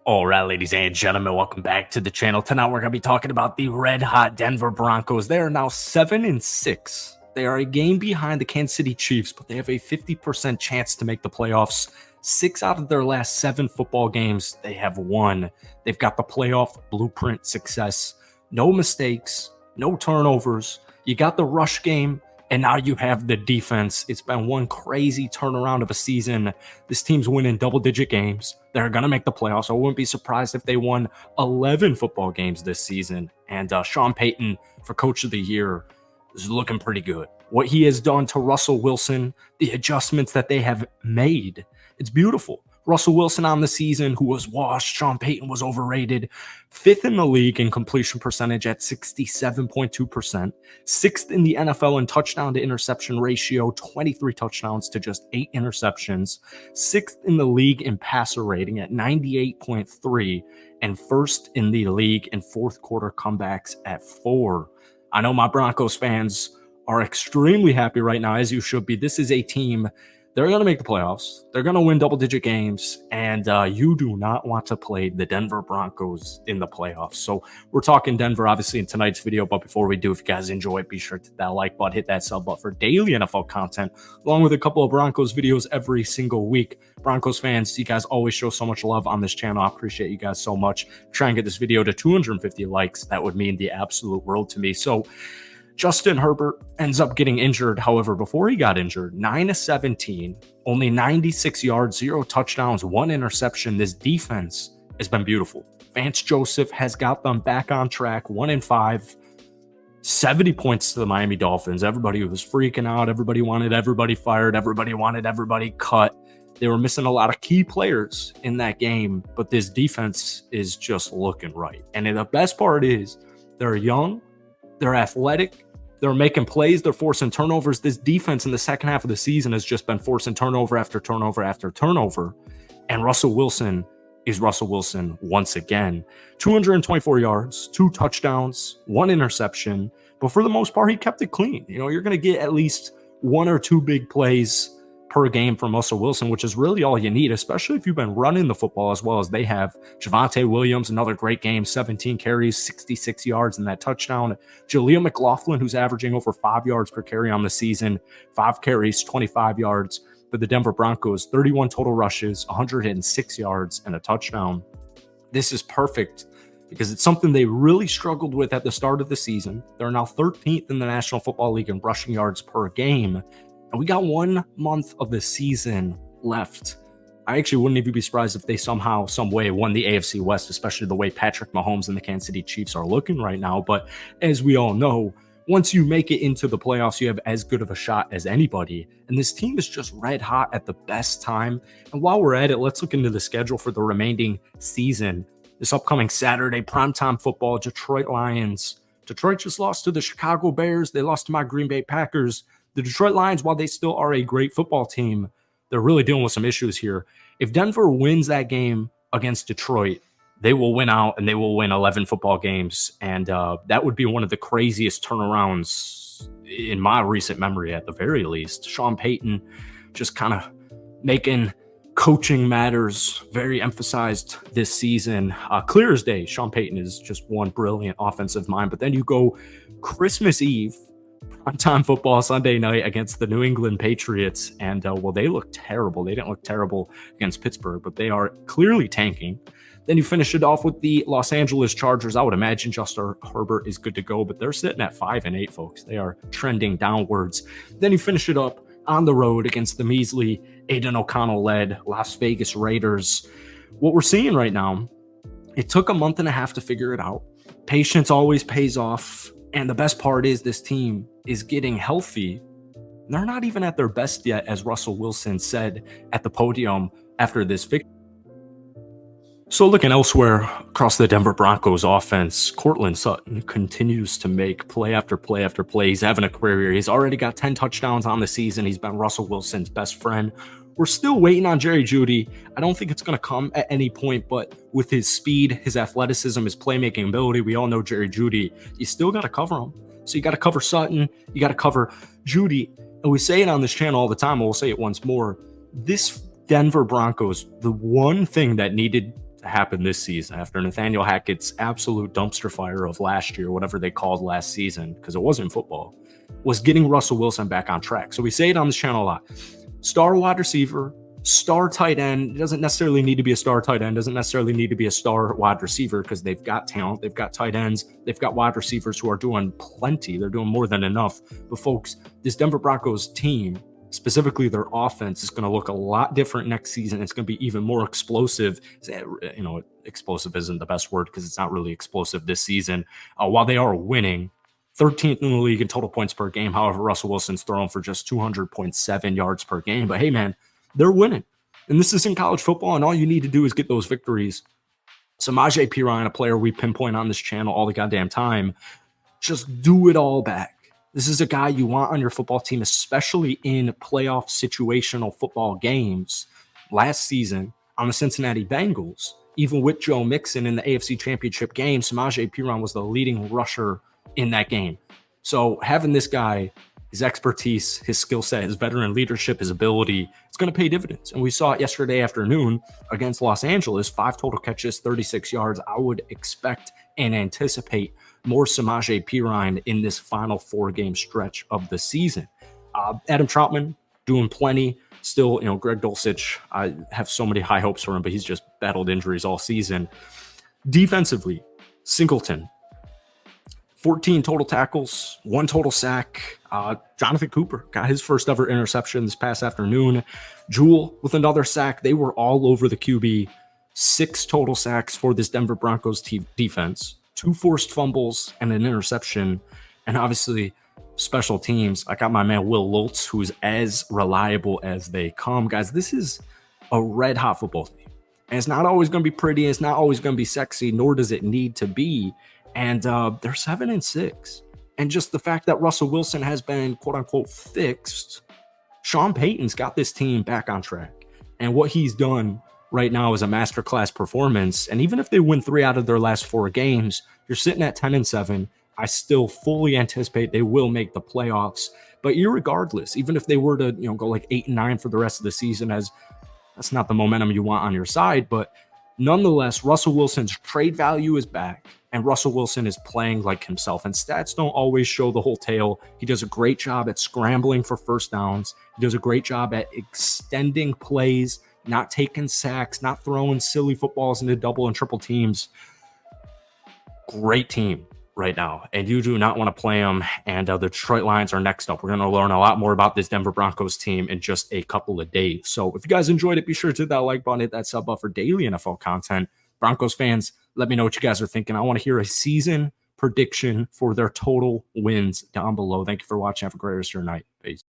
All right, ladies and gentlemen, welcome back to the channel. Tonight, we're going to be talking about the red-hot Denver Broncos. They are now 7-6. They are a game behind the Kansas City Chiefs, but they have a 50% chance to make the playoffs. 6 out of their last 7 football games, they have won. They've got the playoff blueprint success. No mistakes, no turnovers. You got the rush game, and now you have the defense. It's been one crazy turnaround of a season. This team's winning double-digit games. They're going to make the playoffs. I wouldn't be surprised if they won 11 football games this season. And Sean Payton for Coach of the Year is looking pretty good. What he has done to Russell Wilson, the adjustments that they have made, it's beautiful. Russell Wilson on the season, who was washed. Sean Payton was overrated. 5th in the league in completion percentage at 67.2%. 6th in the NFL in touchdown to interception ratio, 23 touchdowns to just 8 interceptions. 6th in the league in passer rating at 98.3. And 1st in the league in fourth quarter comebacks at 4. I know my Broncos fans are extremely happy right now, as you should be. This is a team. They're going to make the playoffs. They're going to win double-digit games, and you do not want to play the Denver Broncos in the playoffs. So we're talking Denver, obviously, in tonight's video. But before we do, if you guys enjoy it, be sure to hit that like button, hit that sub button for daily NFL content, along with a couple of Broncos videos every single week. Broncos fans, you guys always show so much love on this channel. I appreciate you guys so much. Try and get this video to 250 likes. That would mean the absolute world to me. So Justin Herbert ends up getting injured. However, before he got injured, 9-17, only 96 yards, 0 touchdowns, 1 interception. This defense has been beautiful. Vance Joseph has got them back on track, 1-5, 70 points to the Miami Dolphins. Everybody was freaking out. Everybody wanted everybody fired. Everybody wanted everybody cut. They were missing a lot of key players in that game, but this defense is just looking right. And the best part is they're young, they're athletic, they're making plays. They're forcing turnovers. This defense in the second half of the season has just been forcing turnover after turnover after turnover. And Russell Wilson is Russell Wilson once again. 224 yards, 2 touchdowns, 1 interception. But for the most part, he kept it clean. You know, you're going to get at least 1 or 2 big plays per game from Russell Wilson, which is really all you need, especially if you've been running the football as well as they have. Javonte Williams, another great game, 17 carries, 66 yards in that touchdown. Jaleel McLaughlin, who's averaging over 5 yards per carry on the season, 5 carries, 25 yards. For the Denver Broncos, 31 total rushes, 106 yards, and a touchdown. This is perfect because it's something they really struggled with at the start of the season. They're now 13th in the National Football League in rushing yards per game. And we got 1 month of the season left. I actually wouldn't even be surprised if they somehow, some way won the AFC West, especially the way Patrick Mahomes and the Kansas City Chiefs are looking right now. But as we all know, once you make it into the playoffs, you have as good of a shot as anybody. And this team is just red hot at the best time. And while we're at it, let's look into the schedule for the remaining season. This upcoming Saturday, primetime football, Detroit Lions. Detroit just lost to the Chicago Bears. They lost to my Green Bay Packers. The Detroit Lions, while they still are a great football team, they're really dealing with some issues here. If Denver wins that game against Detroit, they will win out and they will win 11 football games. And that would be one of the craziest turnarounds in my recent memory, at the very least. Sean Payton just kind of making coaching matters very emphasized this season. Clear as day, Sean Payton is just one brilliant offensive mind. But then you go Christmas Eve, primetime football Sunday night against the New England Patriots. And, well, they look terrible. They didn't look terrible against Pittsburgh, but they are clearly tanking. Then you finish it off with the Los Angeles Chargers. I would imagine Justin Herbert is good to go, but they're sitting at 5-8, folks. They are trending downwards. Then you finish it up on the road against the measly Aiden O'Connell-led Las Vegas Raiders. What we're seeing right now, it took a month and a half to figure it out. Patience always pays off. And the best part is this team is getting healthy. They're not even at their best yet, as Russell Wilson said at the podium after this victory. So looking elsewhere across the Denver Broncos offense, Courtland Sutton continues to make play after play after play. He's having a career year. He's already got 10 touchdowns on the season. He's been Russell Wilson's best friend. We're still waiting on Jerry Jeudy. I don't think it's going to come at any point, but with his speed, his athleticism, his playmaking ability, we all know Jerry Jeudy. You still got to cover him. So you got to cover Sutton. You got to cover Jeudy. And we say it on this channel all the time, and we'll say it once more. This Denver Broncos, the one thing that needed happened this season after Nathaniel Hackett's absolute dumpster fire of last year, whatever they called last season, because it wasn't football, was getting Russell Wilson back on track. So we say it on this channel a lot. Star wide receiver, star tight end. It doesn't necessarily need to be a star tight end, doesn't necessarily need to be a star wide receiver, because they've got talent, they've got tight ends, they've got wide receivers who are doing plenty. They're doing more than enough. But folks, this Denver Broncos team, specifically their offense, is going to look a lot different next season. It's going to be even more explosive. You know, explosive isn't the best word because it's not really explosive this season. While they are winning, 13th in the league in total points per game. However, Russell Wilson's thrown for just 200.7 yards per game. But hey, man, they're winning. And this is in college football, and all you need to do is get those victories. Samaje Perine, a player we pinpoint on this channel all the goddamn time, just do it all back. This is a guy you want on your football team, especially in playoff situational football games. Last season on the Cincinnati Bengals, even with Joe Mixon in the AFC Championship game, Samaje Perine was the leading rusher in that game. So having this guy, his expertise, his skill set, his veteran leadership, his ability, it's going to pay dividends. And we saw it yesterday afternoon against Los Angeles, 5 total catches, 36 yards. I would expect and anticipate more Samaje Perine in this final 4-game stretch of the season. Adam Troutman doing plenty. Still, Greg Dulcich, I have so many high hopes for him, but he's just battled injuries all season. Defensively, Singleton, 14 total tackles, 1 total sack. Jonathan Cooper got his first ever interception this past afternoon. Jewell with another sack. They were all over the QB. 6 total sacks for this Denver Broncos defense. 2 forced fumbles and an interception. And obviously, special teams. I got my man Will Lutz, who's as reliable as they come. Guys, this is a red-hot football team. And it's not always going to be pretty. It's not always going to be sexy, nor does it need to be. And they're 7-6. And just the fact that Russell Wilson has been, quote-unquote, fixed, Sean Payton's got this team back on track. And what he's done right now is a masterclass performance. And even if they win 3 out of their last 4 games, you're sitting at 10-7. I still fully anticipate they will make the playoffs. But irregardless, even if they were to go like 8-9 for the rest of the season, as that's not the momentum you want on your side, but nonetheless, Russell Wilson's trade value is back, and Russell Wilson is playing like himself. And stats don't always show the whole tale. He does a great job at scrambling for first downs. He does a great job at extending plays, not taking sacks, not throwing silly footballs into double and triple teams. Great team right now, and you do not want to play them. And the Detroit Lions are next up. We're going to learn a lot more about this Denver Broncos team in just a couple of days. So if you guys enjoyed it, be sure to hit that like button, hit that sub button for daily NFL content. Broncos fans, let me know what you guys are thinking. I want to hear a season prediction for their total wins down below. Thank you for watching. Have a great rest of your night. Peace.